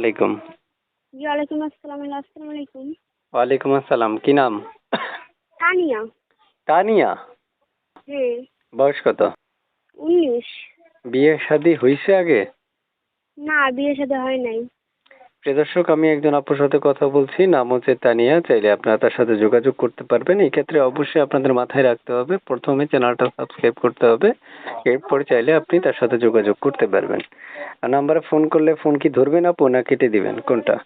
আলাইকুম। জি ওয়ালাইকুম আসসালাম। আসসালামু আলাইকুম। ওয়ালাইকুম আসসালাম। কি নাম? তানিয়া। তানিয়া। হ্যাঁ। বয়স কত? 19। বিয়ে শাদী হইছে আগে? না, বিয়ে শাদী হয় নাই। প্রিয় দর্শক, আমি একজন আপুর সাথে কথা বলছি, নাম হচ্ছে তানিয়া। চাইলে আপনারা তার সাথে যোগাযোগ করতে পারবেন। এই ক্ষেত্রে অবশ্যই আপনাদের মাথায় রাখতে হবে, প্রথমে চ্যানেলটা সাবস্ক্রাইব করতে হবে, এরপরে চাইলে আপনি তার সাথে যোগাযোগ করতে পারবেন। আর নাম্বারে ফোন করলে ফোন কি ধরবেন আপু, না কেটে দিবেন, কোনটা?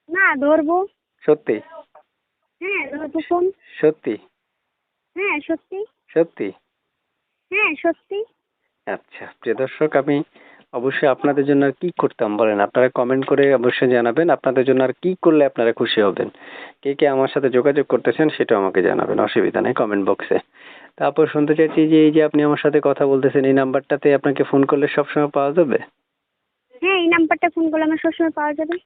না, ধরবো। সত্যি? হ্যাঁ, ধরবো ফোন। সত্যি? হ্যাঁ, সত্যি। সত্যি? হ্যাঁ, সত্যি। আচ্ছা প্রিয় দর্শক, আমি অবশ্যই আপনাদের জন্য আর কি করতাম বলেন, আপনারা কমেন্ট করে অবশ্যই জানাবেন আপনাদের জন্য আর কি করলে আপনারা খুশি হবেন। কে কে আমার সাথে যোগাযোগ করতেছেন সেটাও আমাকে জানাবেন, অসুবিধা নেই কমেন্ট বক্সে। তারপর শুনতে চাইছি যে এই যে আপনি আমার সাথে কথা বলতেছেন, এই নাম্বারটাতে আপনাকে ফোন করলে সবসময় পাওয়া যাবে? হ্যাঁ, এই নাম্বারটা ফোন করলে আমার সবসময় পাওয়া যাবে।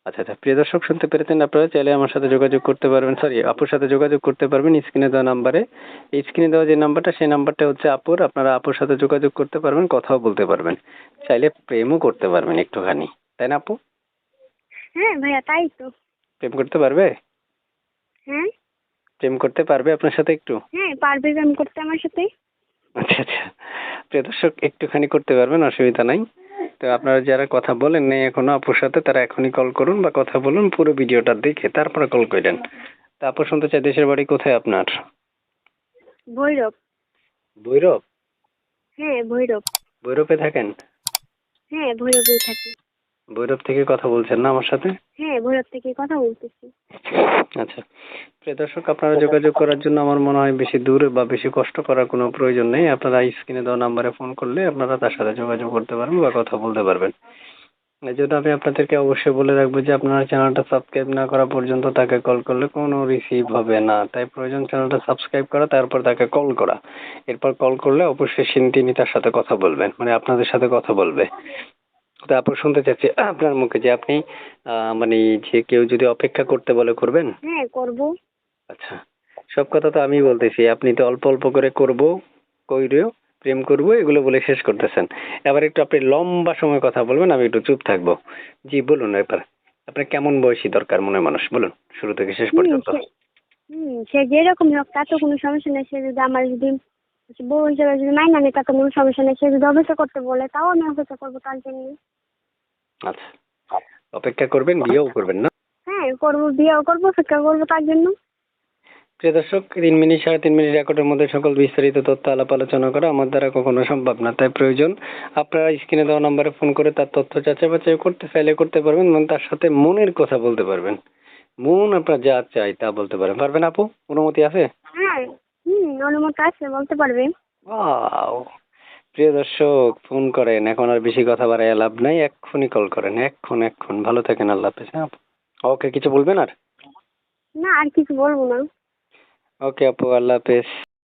আচ্ছা আচ্ছা প্রিয় দর্শক, শুনতে পেরেছেন, আপনারা চাইলে আমার সাথে যোগাযোগ করতে পারবেন, সরি আপুর সাথে যোগাযোগ করতে পারবেন স্ক্রিনে দেওয়া নাম্বারে। এই স্ক্রিনে দেওয়া যে নাম্বারটা, সেই নাম্বারটা হচ্ছে আপুর, আপনারা আপুর সাথে যোগাযোগ করতে পারবেন, কথাও বলতে পারবেন, চাইলে প্রেমও করতে পারবেন একটুখানি, তাই না আপু? হ্যাঁ ভাইয়া, তাই তো। প্রেম করতে পারবে? হ্যাঁ। প্রেম করতে পারবে আপনার সাথে একটু? হ্যাঁ, পারবে প্রেম করতে আমার সাথে। আচ্ছা আচ্ছা প্রিয় দর্শক, একটুখানি করতে পারবেন, অসুবিধা নাই। তো আপনারা যারা কথা বলেন নাই এখনো আপুর সাথে, তারা এখনই কল করুন বা কথা বলুন, পুরো ভিডিওটা দেখে তারপরে কল করেন। তা আপু শুনতে চাই, দেশের বাড়ি কোথায় আপনার? ভৈরব। ভৈরব? হ্যাঁ, ভৈরব। ভৈরবে থাকেন? হ্যাঁ, ভৈরবেই থাকি। ভৈরব থেকে কথা বলছেন না আমার সাথে? হ্যাঁ, ভৈরব থেকে কথা বলতেছি। আচ্ছা প্রিয় দর্শক, আপনারা যোগাযোগ করার জন্য আমার মনে হয় বেশি দূর বা বেশি কষ্ট করার কোনো প্রয়োজন নেই। আপনারা স্ক্রিনে দেওয়া নাম্বারে ফোন করলে আপনারা তার সাথে যোগাযোগ করতে পারবেন বা কথা বলতে পারবেন। এই জন্য আমি আপনাদেরকে অবশ্যই বলে রাখবো যে আপনারা চ্যানেলটা সাবস্ক্রাইব না করা পর্যন্ত তাকে কল করলে কোনো রিসিভ হবে না। তাই প্রয়োজন চ্যানেলটা সাবস্ক্রাইব করা, তারপর তাকে কল করা। এরপর কল করলে অবশ্যই তিনি তার সাথে কথা বলবেন, মানে আপনাদের সাথে কথা বলবে। তারপর শুনতে চাচ্ছি আপনার মুখে যে আপনি মানে যে কেউ যদি অপেক্ষা করতে বলে করবেন? হ্যাঁ, করব। আচ্ছা, সব কথা তো আমি বলতেছি, আপনি তো অল্প অল্প করে করব, কইরেও প্রেম করব এগুলো বলে শেষ করতেছেন। এবার একটু আপনি লম্বা সময় কথা বলবেন, আমি একটু চুপ থাকবো। জি বলুন, এবার আপনার কেমন বয়সী দরকার মনে মানুষ, বলুন শুরু থেকে শেষ হুম পর্যন্ত। সে সে যেরকমই হোক তাতে কোনো সমস্যা নেই। সে যদি আমার যদি বউ হিসেবে যদি মাইনা নেয় তাতে কোনো সমস্যা নেই। সে যদি অপেক্ষা করতে বলে তাও আমি অপেক্ষা করবো তার জন্য। আচ্ছা, অপেক্ষা করবেন, বিয়েও করবেন না? হ্যাঁ, করবো, বিয়েও করবো, অপেক্ষা করবো তার জন্য। প্রিয় দর্শক, 3 মিনিট 3.5 মিনিট রেকর্ডের মধ্যে সকল বিস্তারিত তথ্য আলাপ আলোচনা করা আমার দ্বারা কখনো সম্ভব না। তাই প্রয়োজন আপনারা স্ক্রিনে দেওয়া নাম্বারে ফোন করে তার তথ্য যাচাই বাছাই করতে চাইলে করতে পারবেন, এবং তার সাথে মনের কথা বলতে পারবেন। মন আপনার যা চাই তা বলতে পারেন। পারবেন আপু? অনুমতি আছে? হ্যাঁ। অনুমতি আছে, বলতে পারবে। ওয়াও! প্রিয় দর্শক, ফোন করেন, এখন আর বেশি কথা বাড়াইয়া লাভ নাই, এক্ষুনি কল করেন, এক্ষুন। ভালো থাকেন, আল্লাহ হাফেজ। হ্যাঁ আপু? ওকে, কিছু বলবেন আর? না, আর কিছু বলবো না। ওকে আপু, আল্লাহ হাফেজ।